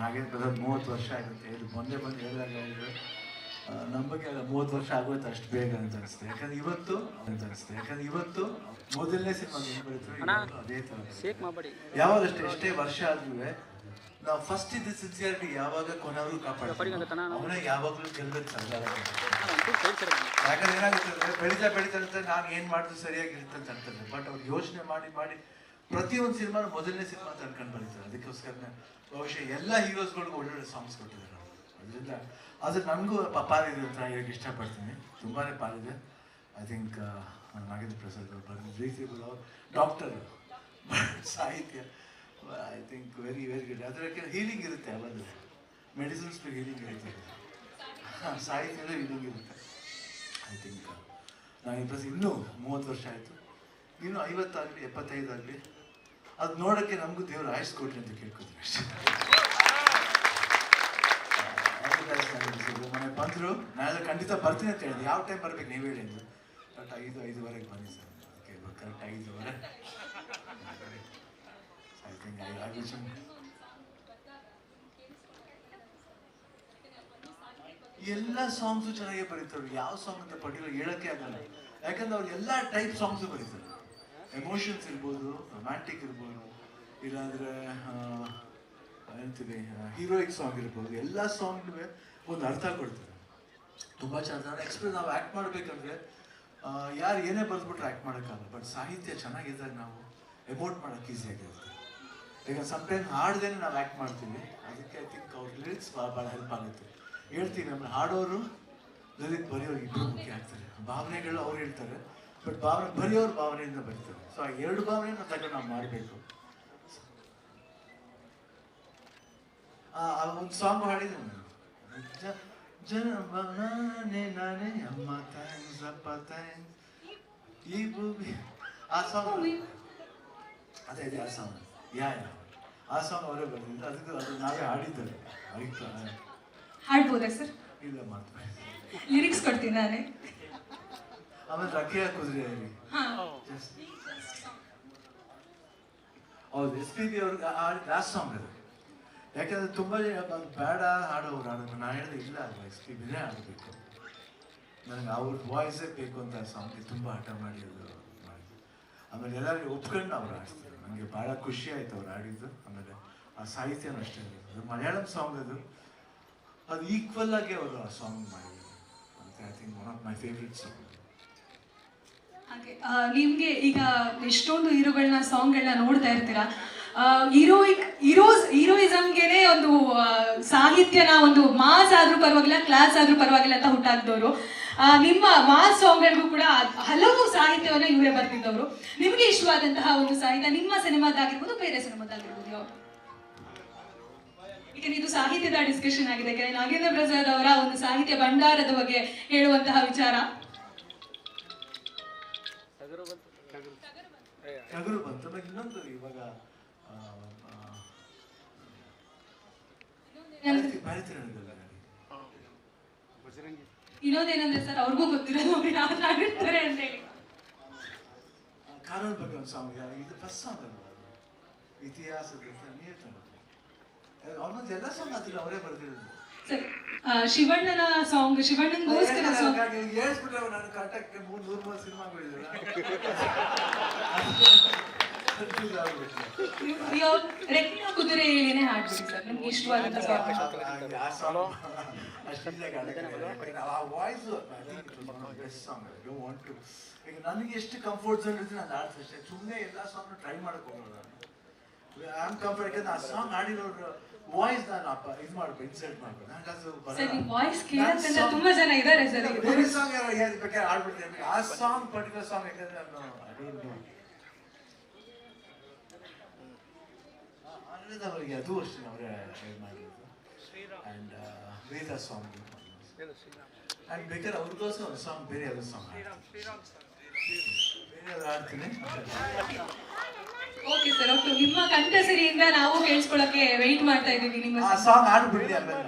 Nagendra brother 30 ವರ್ಷ ಆಗುತ್ತೆ. ಇದು ಮೊನ್ನೆ ಬಂದು ಹೇಳಿದಾಗ ನಂಬಕ್ಕೆ 30 ವರ್ಷ ಆಗೋಯ್ತು ಅಷ್ಟು ಬೇಗ ಅಂತ ಅನಿಸುತ್ತೆ. ಯಾಕಂದ್ರೆ ಇವತ್ತು ಮೊದಲನೇ ಸಿನಿಮಾ ಏನು ಬರೀತಾರೆ ಅದೇ ಥರ ಯಾವಾಗಷ್ಟೇ ಎಷ್ಟೇ ವರ್ಷ ಆದ್ರೂ ನಾವು ಫಸ್ಟ್ ಇದ್ದ ಸಿನ್ಸಿಯಾರಿಟಿ ಯಾವಾಗ ಕೊನೆಯವರು ಕಾಪಾಡ್ತೀವಿ ಅವನೇ ಯಾವಾಗಲೂ ಗೆಲ್ಲಬೇಕು ಸರ್ಕಾರ. ಯಾಕಂದ್ರೆ ಏನಾಗುತ್ತೆ ಬೆಳೀತಾ ನಾನು ಏನು ಮಾಡಿದ್ರು ಸರಿಯಾಗಿರುತ್ತೆ ಅಂತ ಅನ್ಕೊಂತಾರೆ. ಬಟ್ ಅವ್ರು ಯೋಚನೆ ಮಾಡಿ ಪ್ರತಿಯೊಂದು ಸಿನಿಮಾ ಮೊದಲನೇ ಸಿನಿಮಾ ಅಂತ ಅನ್ಕೊಂಡು ಬರೀತಾರೆ. ಅದಕ್ಕೋಸ್ಕರ ಬಹುಶಃ ಎಲ್ಲ ಹೀರೋಸ್ಗಳಿಗೂ ಒಳ್ಳೊಳ್ಳೆ ಸಾಂಗ್ಸ್ ಕೊಟ್ಟಿದ್ದಾರೆ ಅವರು. ಅದರಿಂದ ಅದು ನನಗೂ ಪಾಲಿದೆ ಅಂತ ಹೇಳಕ್ಕೆ ಇಷ್ಟಪಡ್ತೀನಿ. ತುಂಬಾ ಪಾಲಿದೆ. ಐ ಥಿಂಕ್ ನಾಗೇಂದ್ರ ಪ್ರಸಾದ್ ಅವರು ಬರೆದ ರೀತಿಗಳು ಡಾಕ್ಟರ್ ಸಾಹಿತ್ಯ ಐ ಥಿಂಕ್ ವೆರಿ ಗುಡ್. ಅದಕ್ಕೆ ಹೀಲಿಂಗ್ ಇರುತ್ತೆ. ಯಾವಾಗಲೂ ಮೆಡಿಸಿನ್ಸ್ ಹೀಲಿಂಗ್ ಇರುತ್ತೆ, ಸಾಹಿತ್ಯದ ಹೀಲಿಂಗ್ ಇರುತ್ತೆ. ಐ ಥಿಂಕ್ ನಾಗೇಂದ್ರ ಪ್ರಸಾದ್ ಇನ್ನೂ 30 ವರ್ಷ ಆಯಿತು, ಇನ್ನೂ 50 ಆಗಲಿ 75 ಆಗಲಿ ಅದು ನೋಡೋಕ್ಕೆ ನಮಗೂ ದೇವರು ಆಯುಷ್ ಕೊಡ್ಲಿ ಅಂತ ಕೇಳ್ಕೊತೀನಿ ಅಷ್ಟೇ. ಮನೆ ಬಂದರು ನಾಳೆ ಖಂಡಿತ ಬರ್ತೀನಿ ಅಂತ ಹೇಳಿದೆ. ಯಾವ ಟೈಮ್ ಬರ್ಬೇಕು ನೀವು ಹೇಳಿ ಅಂದರು. ಕರೆಕ್ಟ್ 5:05 ಬನ್ನಿ sir. Okay correct 5:05. I think ಎಲ್ಲ ಸಾಂಗ್ಸು ಚೆನ್ನಾಗೇ ಬರೀತಾರೆ. ಯಾವ ಸಾಂಗ್ ಅಂತ ಪರ್ಟಿಕ್ಯುಲರ್ ಹೇಳೋಕ್ಕೆ ಆಗಲ್ಲ. ಯಾಕಂದ್ರೆ ಅವ್ರು ಎಲ್ಲ ಟೈಪ್ ಸಾಂಗ್ಸು ಬರೀತಾರೆ. ಎಮೋಷನ್ಸ್ ಇರ್ಬೋದು, ರೊಮ್ಯಾಂಟಿಕ್ ಇರ್ಬೋದು, ಇಲ್ಲಾಂದರೆ ಹೇಳ್ತೀವಿ ಹೀರೋಯಿಕ್ ಸಾಂಗ್ ಇರ್ಬೋದು. ಎಲ್ಲ ಸಾಂಗ್ಗೂ ಒಂದು ಅರ್ಥ ಕೊಡ್ತಾರೆ. ತುಂಬ ಚೆನ್ನಾಗಿ ಎಕ್ಸ್ಪ್ರೆಸ್ ನಾವು ಆ್ಯಕ್ಟ್ ಮಾಡಬೇಕಂದ್ರೆ ಯಾರು ಏನೇ ಬರೆದ್ಬಿಟ್ರೆ ಆ್ಯಕ್ಟ್ ಮಾಡೋಕ್ಕಾಗಲ್ಲ. ಬಟ್ ಸಾಹಿತ್ಯ ಚೆನ್ನಾಗಿದ್ದಾಗ ನಾವು ಎಮೋಟ್ ಮಾಡೋಕ್ಕೆ ಈಸಿಯಾಗಿರುತ್ತೆ. ಈಗ ಸಮ್ಟೈಮ್ ಹಾಡ್ದೇನೆ ನಾವು ಆ್ಯಕ್ಟ್ ಮಾಡ್ತೀವಿ. ಅದಕ್ಕೆ ಐ ಥಿಂಕ್ ಅವ್ರ ಲಿರಿಕ್ಸ್ ಭಾಳ ಹೆಲ್ಪ್ ಆಗುತ್ತೆ. ಹೇಳ್ತೀವಿ ನಮ್ಮ ಹಾಡೋರು ಲಿರಿಕ್ ಬರೆಯೋರು ಇಬ್ಬರು ಮುಖ್ಯ ಆಗ್ತಾರೆ. ಭಾವನೆಗಳು ಅವ್ರು ಹೇಳ್ತಾರೆ, ಬಟ್ ಬರೆಯೋರು ಭಾವನೆಯಿಂದ ಬರೀತಾರೆ. ಸೊ ಆ ಎರಡು ಭಾವನೆಯನ್ನು ತಗೊಂಡು ನಾವು ಮಾಡಬೇಕು. ಒಂದು ಸಾಂಗ್ ಹಾಡಿದೆ ನಾನೇ ಅಮ್ಮ ಥ್ಯಾಂಕ್ಸ್ ಅಪ್ಪ ಥ್ಯಾಂಕ್ಸ್ ಈ ಭೂಮಿ. ಆ ಸಾಂಗ್ ಅದೇ ಆ ಸಾಂಗ್ ಆ ಸಾಂಗ್ ಅವರೇ ಬರೆದಿದ್ದು. ಅದಕ್ಕೆ ಅದು ನಾವೇ ಹಾಡಿದ್ದಾರೆ. ಹಾಡ್ಬೋದಾ ಸರ್? ಇಲ್ಲ ಮಾಡ್ತಾರೆ. ಲಿರಿಕ್ಸ್ ಕೊಡ್ತೀನಿ ನಾನೇ. ಆಮೇಲೆ ರಕೆಯ ಕುದುರೆ ಹೌದು SPB ಅವ್ರಿಗೆ ಲಾಸ್ಟ್ ಸಾಂಗ್ ಅದು. ಯಾಕಂದ್ರೆ ತುಂಬ ಬೇಡ ಹಾಡೋರು ಹಾಡೋದು. ನಾನು ಹೇಳಿದೆ ಇಲ್ಲ ಅಲ್ಲ SPBನೇ ಆಡಬೇಕು, ನನಗೆ ಅವ್ರ ವಾಯ್ಸೇ ಬೇಕು ಅಂತ ಆ ಸಾಂಗ್ಗೆ ತುಂಬ ಹಠ ಮಾಡಿ ಅದು. ಆಮೇಲೆ ಎಲ್ಲರಿಗೂ ಒಪ್ಕೊಂಡು ಅವ್ರು ಆಡ್ತಾರೆ. ನನಗೆ ಭಾಳ ಖುಷಿ ಆಯ್ತು ಅವ್ರು ಆಡಿದ್ದು. ಆಮೇಲೆ ಆ ಸಾಹಿತ್ಯನೂ ಅಷ್ಟೇ. ಅದು ಮಲಯಾಳಂ ಸಾಂಗ್ ಅದು ಈಕ್ವಲ್ ಆಗಿ ಅವರು ಆ ಸಾಂಗ್ ಮಾಡಿದ್ರು ಅಂತ. I think one of my favourite song. ಹಾಗೆ ನಿಮಗೆ ಈಗ ಎಷ್ಟೊಂದು ಹೀರೋಗಳನ್ನ ಸಾಂಗ್ಗಳನ್ನ ನೋಡ್ತಾ ಇರ್ತೀರಾ. ಹೀರೋಯಿಸಮ್ಗೆನೆ ಒಂದು ಸಾಹಿತ್ಯನ ಒಂದು ಮಾಸ್ ಆದ್ರೂ ಪರವಾಗಿಲ್ಲ, ಕ್ಲಾಸ್ ಆದ್ರೂ ಪರವಾಗಿಲ್ಲ ಅಂತ ಹುಟ್ಟಾಕ್ದವರು. ನಿಮ್ಮ ಮಾಸ್ ಸಾಂಗ್ಗಳಿಗೂ ಕೂಡ ಹಲವು ಸಾಹಿತ್ಯವನ್ನ ಇವರೇ ಬರ್ತಿದ್ದವರು. ನಿಮಗೆ ಇಷ್ಟವಾದಂತಹ ಒಂದು ಸಾಹಿತ್ಯ ನಿಮ್ಮ ಸಿನಿಮಾದಾಗಿರ್ಬೋದು, ಬೇರೆ ಸಿನಿಮಾದಾಗಿರ್ಬೋದು ಯಾವುದು? ಈಗ ಇದು ಸಾಹಿತ್ಯದ ಡಿಸ್ಕಷನ್ ಆಗಿದೆ. ಯಾಕಂದ್ರೆ ನಾಗೇಂದ್ರ ಪ್ರಸಾದ್ ಅವರ ಒಂದು ಸಾಹಿತ್ಯ ಭಂಡಾರದ ಬಗ್ಗೆ ಹೇಳುವಂತಹ ವಿಚಾರ. ಟಗರು ಬಂತು. ಇನ್ನೊಂದು ಇವಾಗ ಇನ್ನೊಂದೇನಂದ್ರೆ ಸರ್ ಅವ್ರಿಗೂ ಗೊತ್ತಿರೋದು ಯಾವ್ದಾಗಿರ್ತಾರೆ ಅಂತ ಹೇಳಿ ಕಾನೂನು ಬಗ್ಗೆ ಒಂದು ಸಾಂಗ್. ಇದು ಫಸ್ಟ್ ಸಾಂಗ್ ಅಲ್ವಾ, ಇತಿಹಾಸದ ಆಲ್ಮೋಸ್ಟ್ ಎಲ್ಲ ಸಾಂಗ್ ಆದ್ರೆ ಅವರೇ ಬರ್ತಿರೋದು. ಸರ್ ಶಿವಣ್ಣನ ಸಾಂಗ್, ಶಿವಣ್ಣನಿಗೋಸ್ಕರ ಸಾಂಗ್ ಹೇಳ್ಸ್ಬಿಟ್ರೆ ನಾನು ಕರೆಕ್ಟಾಗಿ 300 ಸಿನಿಮಾಗಳಿದ್ದಾರೆ. ರೆಕ್ಕಿನ ಕುದುರೆ ಏನೇ ಹಾಡ್ಬಿಡಿ ಸರ್, ನಿಮ್ಗೆ ಇಷ್ಟವಾದಂತ ಸಾಂಗ್. ಈಗ ನನಗೆ ಎಷ್ಟು ಕಂಫರ್ಟ್ ಝೋನ್ ಇರುತ್ತೆ ನಾನು ಆಡ್ತೀನಿ ಅಷ್ಟೇ. ಸುಮ್ಮನೆ ಎಲ್ಲ ಸಾಂಗ್ ಟ್ರೈ ಮಾಡಕ್ ಹೋಗೋಣ. I am comfort. ಯಾಕಂದ್ರೆ ಆ ಸಾಂಗ್ ಆಡಿರೋರು ವಾಯ್ಸ್ ನಾನು ಇದು ಮಾಡ್ಬೇಕು, ಇನ್ಸಲ್ಟ್ ಮಾಡ್ಬೇಕು. ತುಂಬಾ ಜನ ಇದ್ದಾರೆ ಸರ್. ಬೇರೆ ಸಾಂಗ್ ಬೇಕಾದ್ರೆ ಆಡ್ಬಿಡ್ತೀನಿ. ಆ ಸಾಂಗ್ ಪರ್ಟಿಕ್ಯುಲರ್ ಸಾಂಗ್ ಯಾಕಂದ್ರೆ ನಾನು ಅವರಿಗೆ ಅದು ಅಷ್ಟೇ ಅವರೇ ಮಾಡಿರೋದು. ಆ್ಯಂಡ್ ವೇದ ಸಾಂಗ್ ಆ್ಯಂಡ್ ಬೇಕಾದ್ರೆ ಅವ್ರಿಗೋಸ್ಕರ ಒಂದು ಸಾಂಗ್ ಬೇರೆ ಯಾವ್ದು ಸಾಂಗ್ ಬೇರೆ ಯಾವ್ದು ಆಡ್ತೀನಿ. Okay sir, okay. ನಿಮ್ಮ ಕಂಠಸಿರಿಯಿಂದ ನಾವು ಕೇಳಿಸ್ಕೊಳ್ಳೋಕೆ ವೆಯ್ಟ್ ಮಾಡ್ತಾ ಇದ್ದೀವಿ. ನಿಮ್ಮ ಸಾಂಗ್ ಆಡ್ಬಿಡಿ ಆಮೇಲೆ